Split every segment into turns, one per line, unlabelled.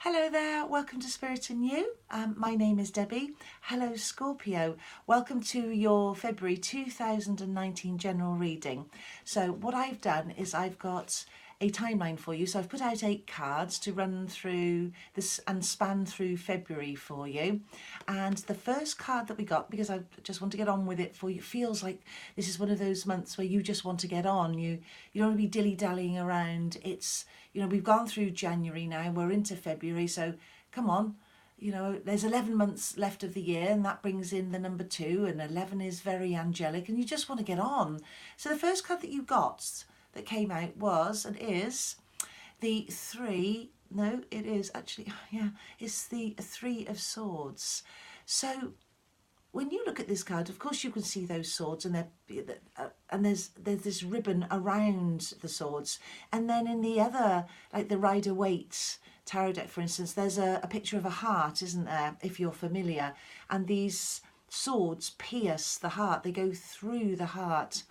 Hello there, welcome to Spirit and You. My name is Debbie. Hello Scorpio, welcome to your February 2019 general reading. So what I've done is I've got a timeline for you. So I've put out 8 cards to run through this and span through February for you. And the first card that we got, because I just want to get on with it for you, feels like this is one of those months where you just want to get on. You don't want to be dilly-dallying around. It's, we've gone through January now, we're into February, so come on. There's 11 months left of the year, and that brings in the number 2, and 11 is very angelic, and you just want to get on. So the first card that you got that came out was and is the 3, no, it is actually, yeah, it's the 3 of Swords. So when you look at this card, of course you can see those swords, and there's this ribbon around the swords, and then in the other, like the Rider-Waite tarot deck, for instance, there's a picture of a heart, isn't there, if you're familiar, and these swords pierce the heart, they go through the heart,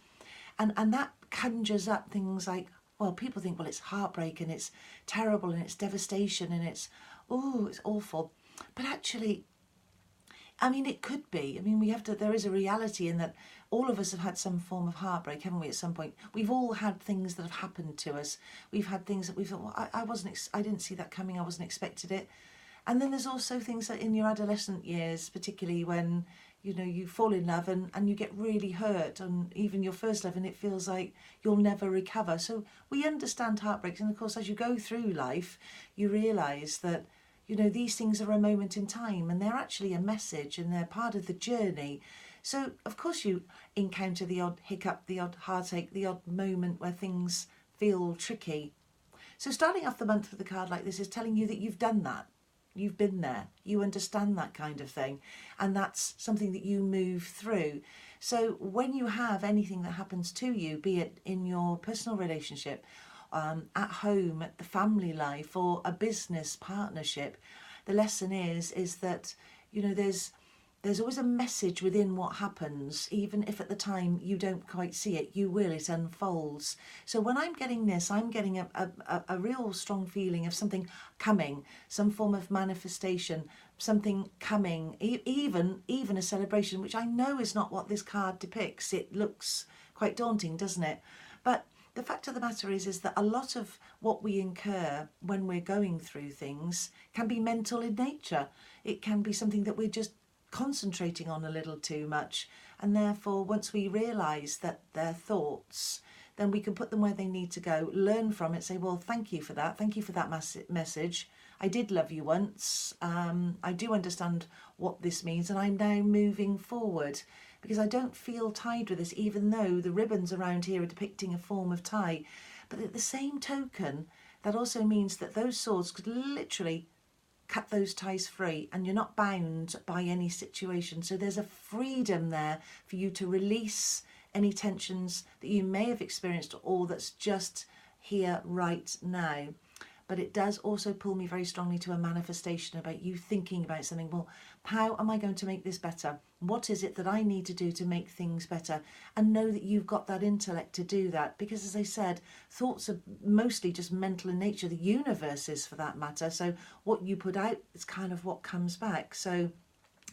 and that conjures up things like, well, people think, well, it's heartbreak and it's terrible and it's devastation and it's awful, but actually, it could be. There is a reality in that all of us have had some form of heartbreak, haven't we, at some point? We've all had things that have happened to us. We've had things that we thought, well, I didn't see that coming, I wasn't expected it. And then there's also things that in your adolescent years, particularly when, you fall in love and you get really hurt on even your first love, and it feels like you'll never recover. So we understand heartbreaks. And of course, as you go through life, you realise that these things are a moment in time, and they're actually a message, and they're part of the journey. So of course you encounter the odd hiccup, the odd heartache, the odd moment where things feel tricky. So starting off the month with a card like this is telling you that you've done that. You've been there, you understand that kind of thing, and that's something that you move through. So when you have anything that happens to you, be it in your personal relationship, at home, at the family life, or a business partnership, the lesson is that there's always a message within what happens, even if at the time you don't quite see it. You will, it unfolds. So when I'm getting this, I'm getting a real strong feeling of something coming, some form of manifestation, something coming, even a celebration, which I know is not what this card depicts. It looks quite daunting, doesn't it? But the fact of the matter is that a lot of what we incur when we're going through things can be mental in nature. It can be something that we're just concentrating on a little too much, and therefore once we realise that they're thoughts, then we can put them where they need to go, learn from it, say, well, thank you for that message. I did love you once. I do understand what this means, and I'm now moving forward, because I don't feel tied with this, even though the ribbons around here are depicting a form of tie. But at the same token, that also means that those swords could literally cut those ties free, and you're not bound by any situation. So there's a freedom there for you to release any tensions that you may have experienced, or that's just here right now. But it does also pull me very strongly to a manifestation about you thinking about something. Well, how am I going to make this better? What is it that I need to do to make things better? And know that you've got that intellect to do that. Because as I said, thoughts are mostly just mental in nature. The universe is, for that matter. So what you put out is kind of what comes back. So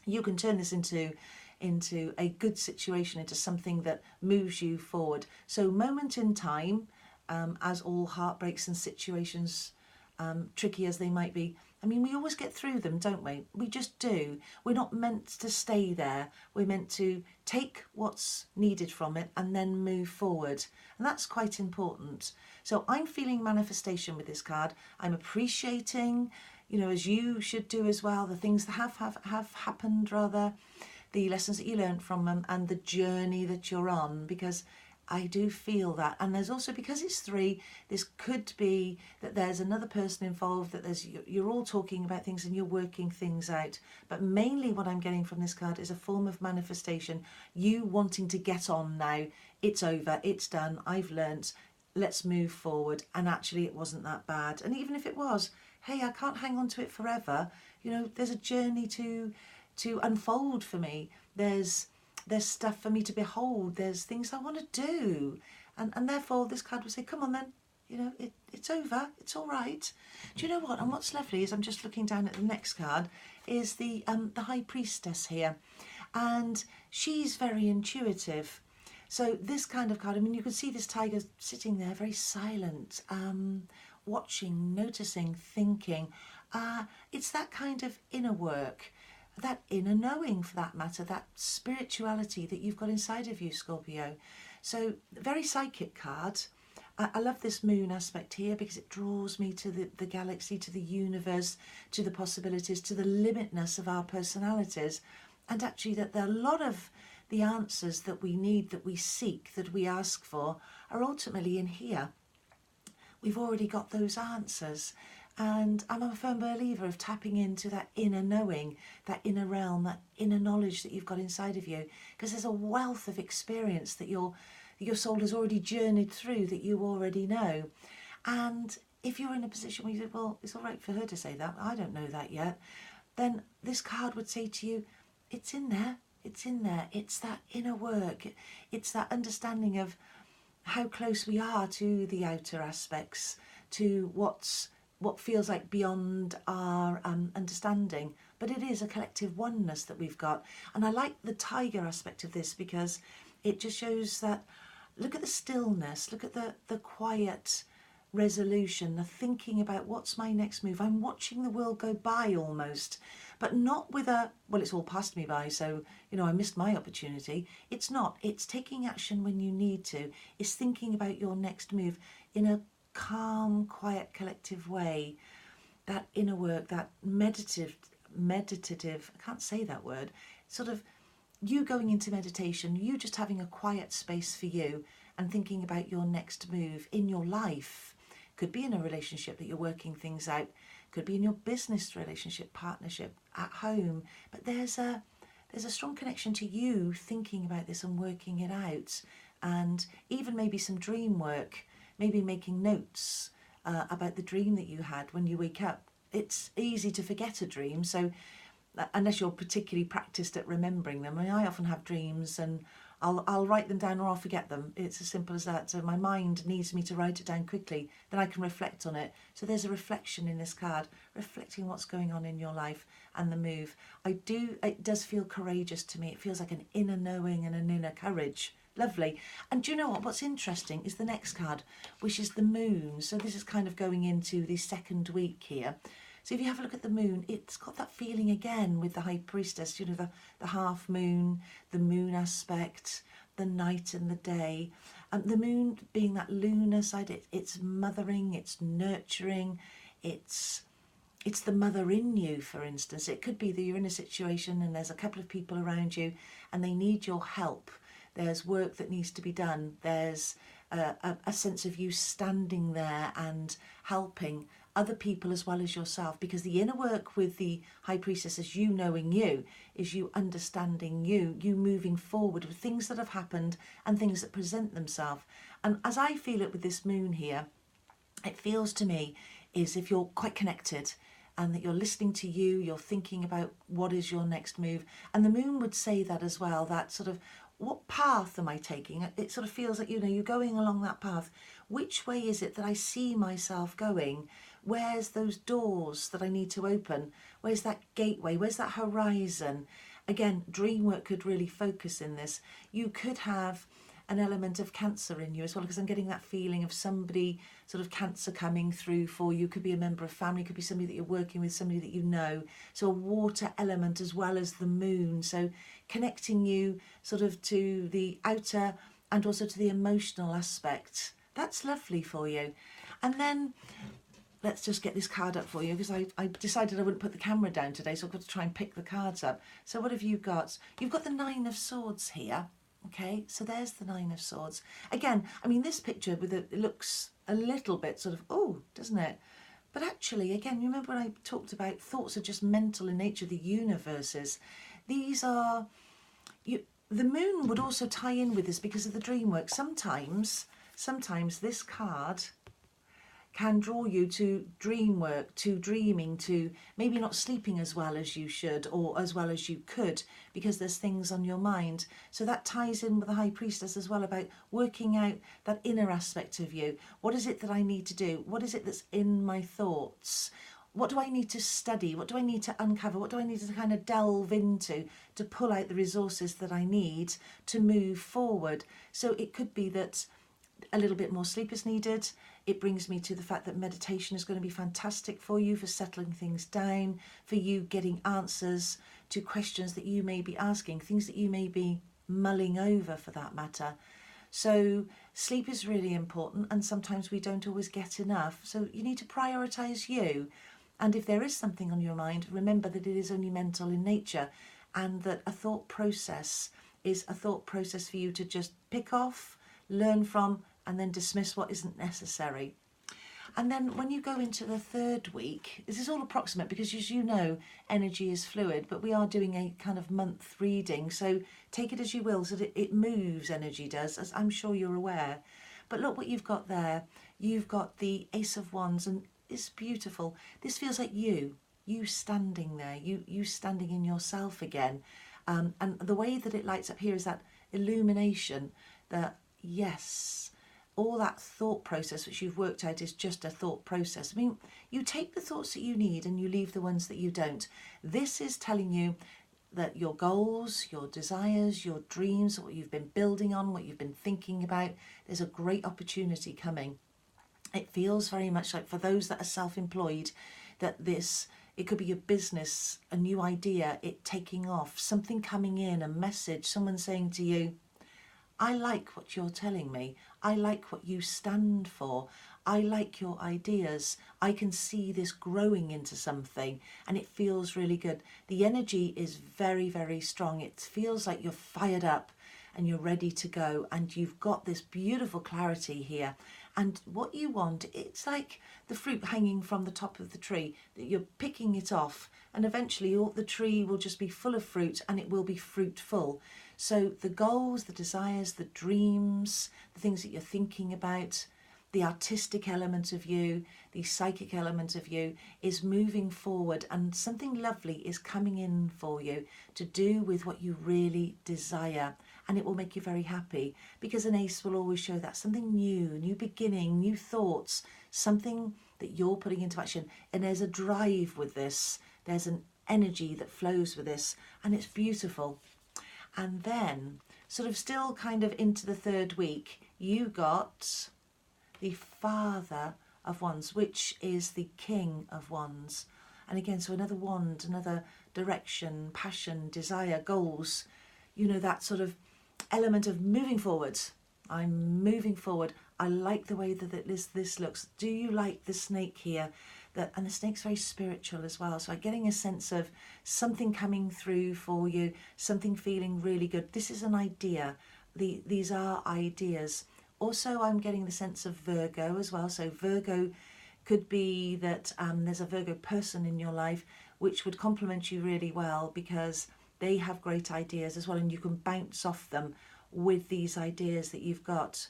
you can turn this into a good situation, into something that moves you forward. So moment in time, as all heartbreaks and situations, tricky as they might be, we always get through them, don't we? We just do. We're not meant to stay there. We're meant to take what's needed from it and then move forward. And that's quite important. So I'm feeling manifestation with this card. I'm appreciating, as you should do as well, the things that have happened, rather, the lessons that you learned from them, and the journey that you're on, because I do feel that. And there's also, because it's 3, this could be that there's another person involved, that you're all talking about things and you're working things out. But mainly what I'm getting from this card is a form of manifestation. You wanting to get on now. It's over, it's done, I've learnt, let's move forward. And actually it wasn't that bad. And even if it was, hey, I can't hang on to it forever. There's a journey to unfold for me. There's stuff for me to behold. There's things I want to do. And therefore this card will say, come on then, you know, it's over, it's all right. Do you know what? And what's lovely is I'm just looking down at the next card, is the High Priestess here. And she's very intuitive. So this kind of card, I mean, you can see this tiger sitting there very silent, watching, noticing, thinking. It's that kind of inner work, that inner knowing for that matter, that spirituality that you've got inside of you, Scorpio. So very psychic card. I love this moon aspect here because it draws me to the galaxy, to the universe, to the possibilities, to the limitness of our personalities. And actually that there are a lot of the answers that we need, that we seek, that we ask for, are ultimately in here. We've already got those answers. And I'm a firm believer of tapping into that inner knowing, that inner realm, that inner knowledge that you've got inside of you. Because there's a wealth of experience that your soul has already journeyed through, that you already know. And if you're in a position where you say, well, it's all right for her to say that, I don't know that yet, then this card would say to you, it's in there, it's in there. It's that inner work. It's that understanding of how close we are to the outer aspects, to what feels like beyond our understanding. But it is a collective oneness that we've got. And I like the tiger aspect of this because it just shows that, look at the stillness, look at the quiet resolution, the thinking about what's my next move. I'm watching the world go by almost, but not with a, well, it's all passed me by, so, you know, I missed my opportunity. It's not. It's taking action when you need to. It's thinking about your next move in a calm, quiet, collective way. That inner work, that meditative, I can't say that word, sort of you going into meditation, you just having a quiet space for you and thinking about your next move in your life. Could be in a relationship that you're working things out, could be in your business relationship, partnership, at home, but there's a strong connection to you thinking about this and working it out. And even maybe some dream work, maybe making notes about the dream that you had when you wake up. It's easy to forget a dream, so unless you're particularly practiced at remembering them. I mean, I often have dreams and I'll write them down or I'll forget them. It's as simple as that. So my mind needs me to write it down quickly, then I can reflect on it. So there's a reflection in this card, reflecting what's going on in your life and the move. It does feel courageous to me. It feels like an inner knowing and an inner courage. Lovely. And do you know what? What's interesting is the next card, which is the moon. So this is kind of going into the second week here. So if you have a look at the moon, it's got that feeling again with the High Priestess, you know, the half moon, the moon aspect, the night and the day. The moon being that lunar side, it's mothering, it's nurturing, it's the mother in you, for instance. It could be that you're in a situation and there's a couple of people around you and they need your help. There's work that needs to be done. There's a sense of you standing there and helping other people as well as yourself, because the inner work with the High Priestess is you knowing you, is you understanding you moving forward with things that have happened and things that present themselves. And as I feel it with this moon here, it feels to me is if you're quite connected and that you're listening to you, you're thinking about what is your next move. And the moon would say that as well, that sort of, what path am I taking? It sort of feels like, you know, you're going along that path. Which way is it that I see myself going? Where's those doors that I need to open? Where's that gateway? Where's that horizon? Again, dream work could really focus in this. You could have an element of Cancer in you as well, because I'm getting that feeling of somebody sort of Cancer coming through for you. Could be a member of family, could be somebody that you're working with, somebody that you know. So a water element as well as the moon. So connecting you sort of to the outer and also to the emotional aspect. That's lovely for you. And then let's just get this card up for you, because I decided I wouldn't put the camera down today, so I've got to try and pick the cards up. So what have you got? You've got the Nine of Swords here. Okay, so there's the Nine of Swords. Again, I mean, this picture with it looks a little bit sort of, oh, doesn't it? But actually, again, you remember when I talked about thoughts are just mental in nature, the universes. These are, the moon would also tie in with this because of the dream work. Sometimes this card, can draw you to dream work, to dreaming, to maybe not sleeping as well as you should or as well as you could because there's things on your mind. So that ties in with the High Priestess as well, about working out that inner aspect of you. What is it that I need to do? What is it that's in my thoughts? What do I need to study? What do I need to uncover? What do I need to kind of delve into to pull out the resources that I need to move forward? So it could be that a little bit more sleep is needed. It brings me to the fact that meditation is going to be fantastic for you, for settling things down, for you getting answers to questions that you may be asking, things that you may be mulling over for that matter. So sleep is really important, and sometimes we don't always get enough. So you need to prioritise you. And if there is something on your mind, remember that it is only mental in nature, and that a thought process is a thought process for you to just pick off, learn from, and then dismiss what isn't necessary. And then when you go into the third week, this is all approximate because, as you know, energy is fluid, but we are doing a kind of month reading. So take it as you will, so that it moves, energy does, as I'm sure you're aware. But look what you've got there. You've got the Ace of Wands, and it's beautiful. This feels like you standing there, you standing in yourself again. And the way that it lights up here is that illumination, that yes, all that thought process which you've worked out is just a thought process. I mean, you take the thoughts that you need and you leave the ones that you don't. This is telling you that your goals, your desires, your dreams, what you've been building on, what you've been thinking about, there's a great opportunity coming. It feels very much like, for those that are self-employed, that it could be a business, a new idea, it taking off, something coming in, a message, someone saying to you, I like what you're telling me. I like what you stand for. I like your ideas. I can see this growing into something, and it feels really good. The energy is very, very strong. It feels like you're fired up and you're ready to go, and you've got this beautiful clarity here. And what you want, it's like the fruit hanging from the top of the tree, that you're picking it off, and eventually the tree will just be full of fruit, and it will be fruitful. So the goals, the desires, the dreams, the things that you're thinking about, the artistic element of you, the psychic element of you is moving forward, and something lovely is coming in for you to do with what you really desire, and it will make you very happy, because an ace will always show that something new beginning, new thoughts, something that you're putting into action. And there's a drive with this, there's an energy that flows with this, and it's beautiful. And then sort of still kind of into the third week, you got the Father of Wands, which is the King of Wands. And again, so another wand, another direction, passion, desire, goals, you know, that sort of element of moving forward. I'm moving forward. I like the way that this looks. Do you like the snake here? And the snake's very spiritual as well. So I'm getting a sense of something coming through for you, something feeling really good. This is an idea. These are ideas. Also, I'm getting the sense of Virgo as well. So Virgo could be that there's a Virgo person in your life which would complement you really well, because they have great ideas as well, and you can bounce off them with these ideas that you've got.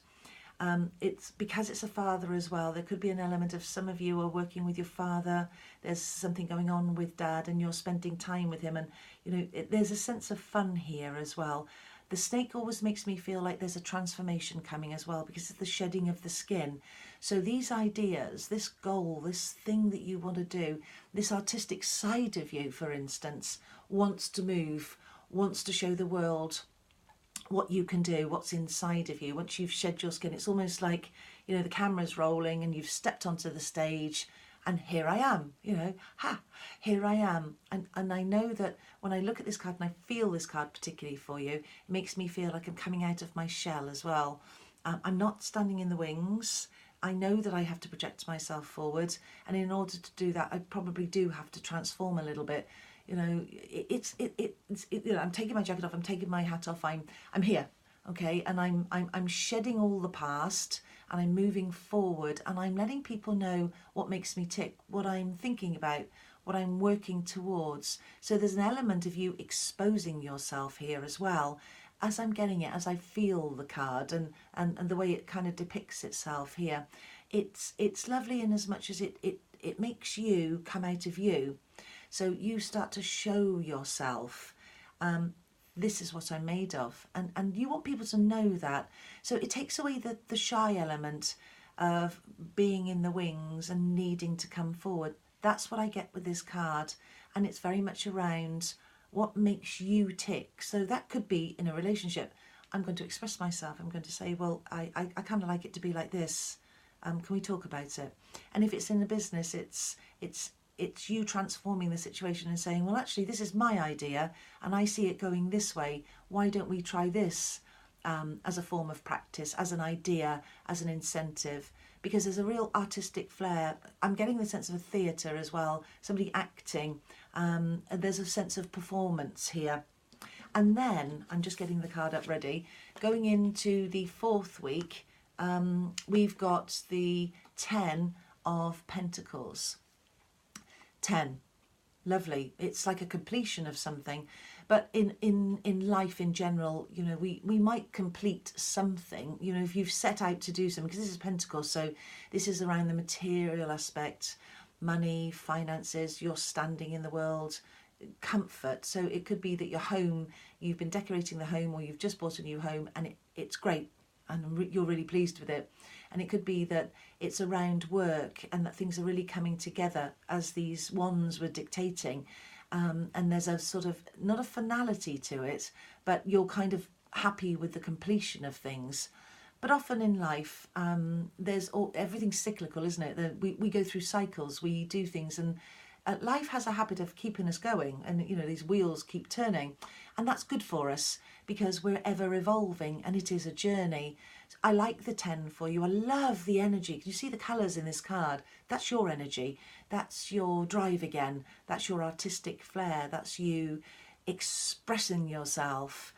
It's because it's a father as well. There could be an element of some of you are working with your father. There's something going on with dad, and you're spending time with him, and you know there's a sense of fun here as well. The snake always makes me feel like there's a transformation coming as well, because it's the shedding of the skin. So these ideas, this goal, this thing that you want to do, this artistic side of you, for instance, wants to move, wants to show the world what you can do, what's inside of you. Once you've shed your skin, it's almost like, you know, the camera's rolling and you've stepped onto the stage, and here I am, you know, here I am. And I know that when I look at this card and I feel this card particularly for you, it makes me feel like I'm coming out of my shell as well. I'm not standing in the wings. I know that I have to project myself forward, and in order to do that, I probably do have to transform a little bit. You know, you know, I'm taking my jacket off, I'm taking my hat off, I'm here, okay, and I'm shedding all the past, and I'm moving forward, and I'm letting people know what makes me tick, what I'm thinking about, what I'm working towards. So there's an element of you exposing yourself here as well, as I'm getting it, as I feel the card and the way it kind of depicts itself here. it's lovely in as much as it makes you come out of you. So you start to show yourself, this is what I'm made of. And you want people to know that. So it takes away the shy element of being in the wings and needing to come forward. That's what I get with this card. And it's very much around what makes you tick. So that could be in a relationship. I'm going to express myself. I'm going to say, well, I kind of like it to be like this. Can we talk about it? And if it's in a business, it's you transforming the situation and saying, well, actually, this is my idea and I see it going this way. Why don't we try this as a form of practice, as an idea, as an incentive? Because there's a real artistic flair. I'm getting the sense of a theatre as well, somebody acting. And there's a sense of performance here. And then, I'm just getting the card up ready, going into the 4th week, we've got the 10 of Pentacles. 10, lovely. It's like a completion of something. But in life in general, you know, we might complete something. You know, if you've set out to do something, because this is Pentacles, so this is around the material aspect, money, finances, your standing in the world, comfort. So it could be that your home, you've been decorating the home, or you've just bought a new home and it's great and you're really pleased with it. And it could be that it's around work and that things are really coming together as these wands were dictating. And there's a sort of, not a finality to it, but you're kind of happy with the completion of things. But often in life, everything's cyclical, isn't it? We go through cycles, we do things, and life has a habit of keeping us going, and you know, these wheels keep turning, and that's good for us because we're ever evolving and it is a journey. I like the 10 for you. I love the energy. Can you see the colours in this card? That's your energy. That's your drive again. That's your artistic flair. That's you expressing yourself.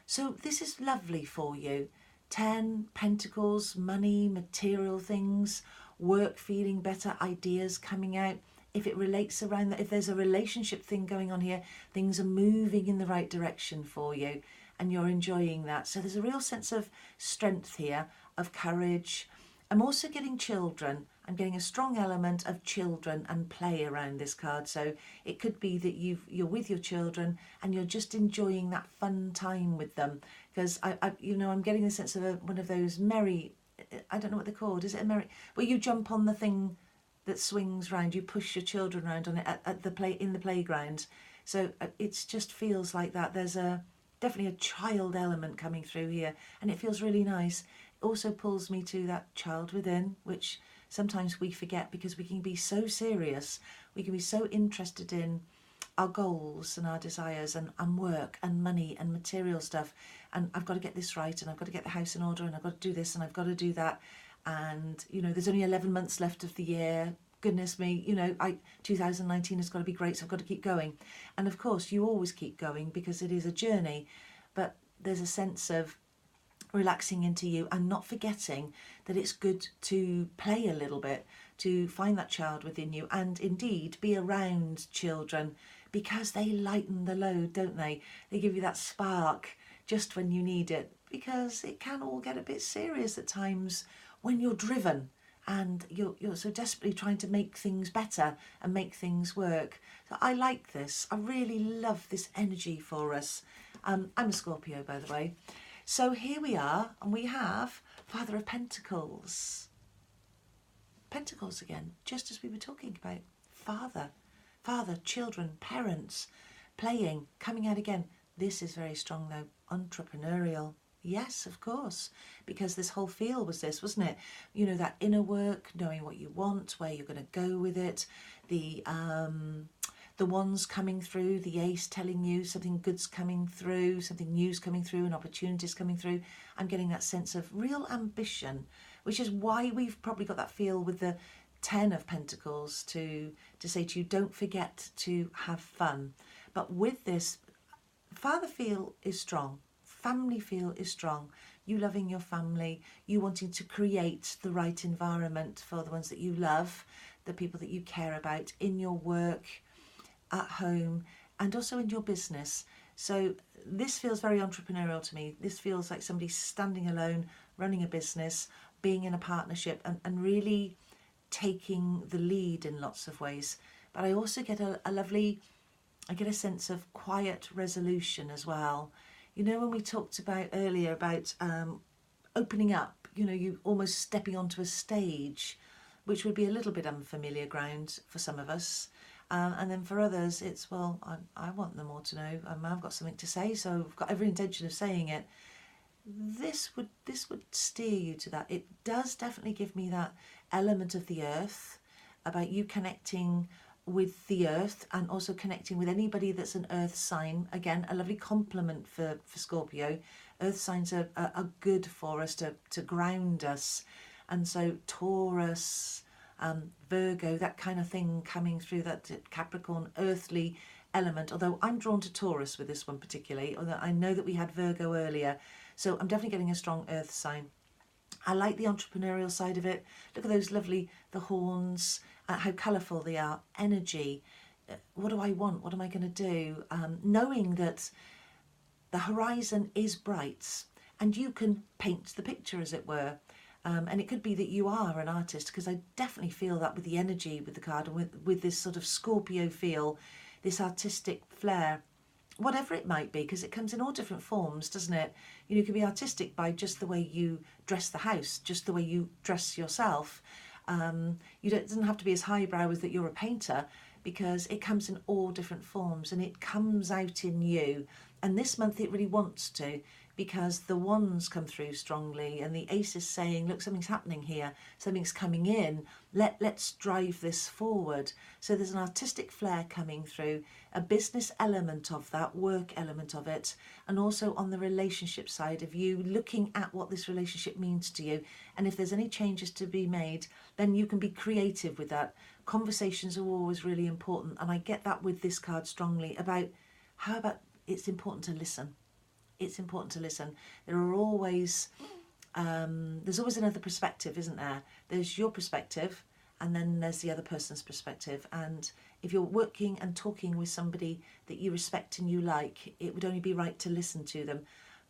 So this is lovely for you. 10, Pentacles, money, material things, work feeling better, ideas coming out. If it relates around that, if there's a relationship thing going on here, things are moving in the right direction for you and you're enjoying that. So there's a real sense of strength here, of courage. I'm also getting children. I'm getting a strong element of children and play around this card. So it could be that you're with your children and you're just enjoying that fun time with them. Because I'm getting the sense of one of those merry, I don't know what they're called. Is it a merry? Where you jump on the thing that swings round, you push your children around on it in the playground. So it just feels like that. There's definitely a child element coming through here, and it feels really nice. It also pulls me to that child within, which sometimes we forget because we can be so serious. We can be so interested in our goals and our desires and work and money and material stuff. And I've got to get this right, and I've got to get the house in order, and I've got to do this, and I've got to do that. And, you know, there's only 11 months left of the year. Goodness me, you know, 2019 has got to be great, so I've got to keep going. And of course, you always keep going because it is a journey. But there's a sense of relaxing into you and not forgetting that it's good to play a little bit, to find that child within you, and indeed be around children because they lighten the load, don't they? They give you that spark just when you need it, because it can all get a bit serious at times when you're driven and you're so desperately trying to make things better and make things work. So I like this. I really love this energy for us. I'm a Scorpio, by the way. So here we are, and we have Father of Pentacles. Pentacles again, just as we were talking about. Father, children, parents, playing, coming out again. This is very strong though, entrepreneurial. Yes, of course, because this whole feel was this, wasn't it? You know, that inner work, knowing what you want, where you're going to go with it, the wands coming through, the ace telling you something good's coming through, something new's coming through, and opportunities coming through. I'm getting that sense of real ambition, which is why we've probably got that feel with the 10 of Pentacles to say to you, don't forget to have fun. But with this, father feel is strong. Family feel is strong. You loving your family, you wanting to create the right environment for the ones that you love, the people that you care about in your work, at home, and also in your business. So this feels very entrepreneurial to me. This feels like somebody standing alone, running a business, being in a partnership and really taking the lead in lots of ways. But I also get I get a sense of quiet resolution as well. You know, when we talked about earlier about opening up, you know, you almost stepping onto a stage, which would be a little bit unfamiliar ground for some of us. And then for others, it's, well, I want them all to know. I've got something to say, so I've got every intention of saying it. This would steer you to that. It does definitely give me that element of the earth, about you connecting with the earth and also connecting with anybody that's an earth sign. Again, a lovely compliment for Scorpio. Earth signs are good for us to ground us. And so Taurus, Virgo, that kind of thing coming through, that Capricorn earthly element. Although I'm drawn to Taurus with this one particularly, although I know that we had Virgo earlier. So I'm definitely getting a strong earth sign. I like the entrepreneurial side of it. Look at those lovely, the horns, how colourful they are, energy. What do I want? What am I going to do? Knowing that the horizon is bright and you can paint the picture, as it were. And it could be that you are an artist, because I definitely feel that with the energy with the card and with this sort of Scorpio feel, this artistic flair. Whatever it might be, because it comes in all different forms, doesn't it? You know, you can be artistic by just the way you dress the house, just the way you dress yourself. It doesn't have to be as highbrow as that you're a painter, because it comes in all different forms and it comes out in you. And this month it really wants to, because the wands come through strongly and the ace is saying, look, something's happening here, something's coming in, let's drive this forward. So there's an artistic flair coming through, a business element of that, work element of it, and also on the relationship side of you looking at what this relationship means to you. And if there's any changes to be made, then you can be creative with that. Conversations are always really important, and I get that with this card strongly about how about it's important to listen. It's important to listen. There are always, there's always another perspective, isn't there? There's your perspective, and then there's the other person's perspective. And if you're working and talking with somebody that you respect and you like, it would only be right to listen to them.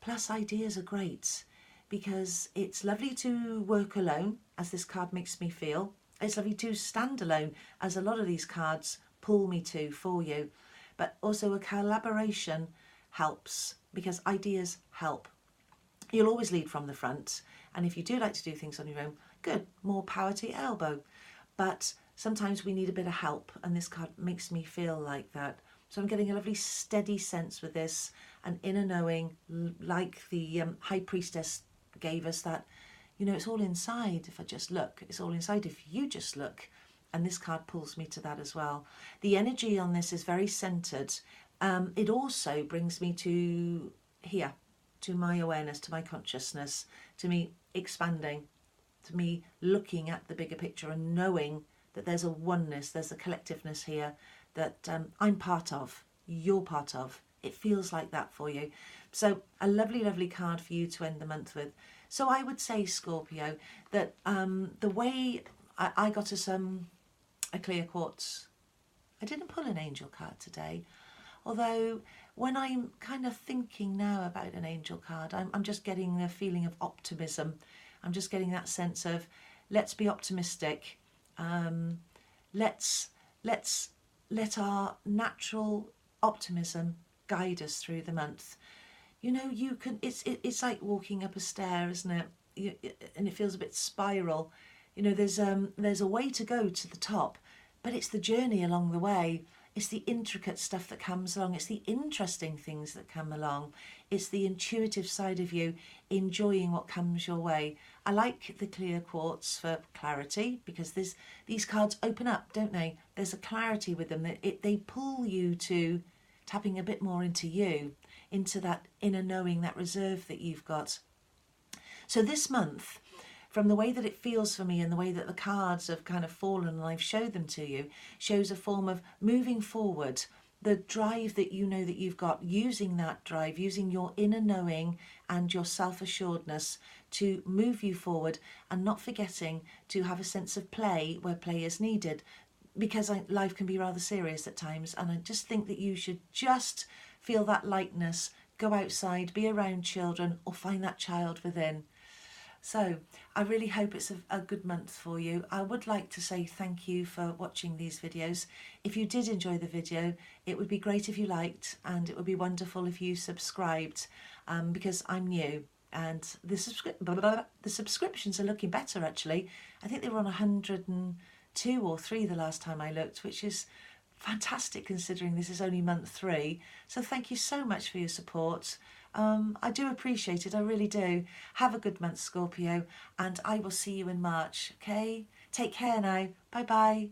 Plus, ideas are great, because it's lovely to work alone, as this card makes me feel. It's lovely to stand alone, as a lot of these cards pull me to for you. But also a collaboration helps, because ideas help. You'll always lead from the front, and if you do like to do things on your own, good, more power to your elbow. But sometimes we need a bit of help, and this card makes me feel like that. So I'm getting a lovely steady sense with this, an inner knowing, like the High Priestess gave us, that, you know, it's all inside if I just look. It's all inside if you just look. And this card pulls me to that as well. The energy on this is very centered. It also brings me to here, to my awareness, to my consciousness, to me expanding, to me looking at the bigger picture and knowing that there's a oneness, there's a collectiveness here that I'm part of, you're part of. It feels like that for you. So a lovely, lovely card for you to end the month with. So I would say, Scorpio, that the way I got us a clear quartz, I didn't pull an angel card today. Although when I'm kind of thinking now about an angel card, I'm just getting a feeling of optimism. I'm just getting that sense of, let's be optimistic. Let's let our natural optimism guide us through the month. You know, you can. It's like walking up a stair, isn't it? And it feels a bit spiral. You know, there's a way to go to the top, but it's the journey along the way. It's the intricate stuff that comes along. It's the interesting things that come along. It's the intuitive side of you enjoying what comes your way. I like the clear quartz for clarity, because these cards open up, don't they? There's a clarity with them. They pull you to tapping a bit more into you, into that inner knowing, that reserve that you've got. So this month, from the way that it feels for me and the way that the cards have kind of fallen and I've showed them to you, shows a form of moving forward, the drive that you know that you've got, using that drive, using your inner knowing and your self-assuredness to move you forward, and not forgetting to have a sense of play where play is needed, because life can be rather serious at times, and I just think that you should just feel that lightness, go outside, be around children, or find that child within. So I really hope it's a good month for you. I would like to say thank you for watching these videos. If you did enjoy the video, it would be great if you liked, and it would be wonderful if you subscribed, because I'm new. And the subscriptions are looking better, actually. I think they were on 102 or 3 the last time I looked, which is fantastic considering this is only month 3. So thank you so much for your support. I do appreciate it, I really do. Have a good month, Scorpio, and I will see you in March, okay? Take care now. Bye bye.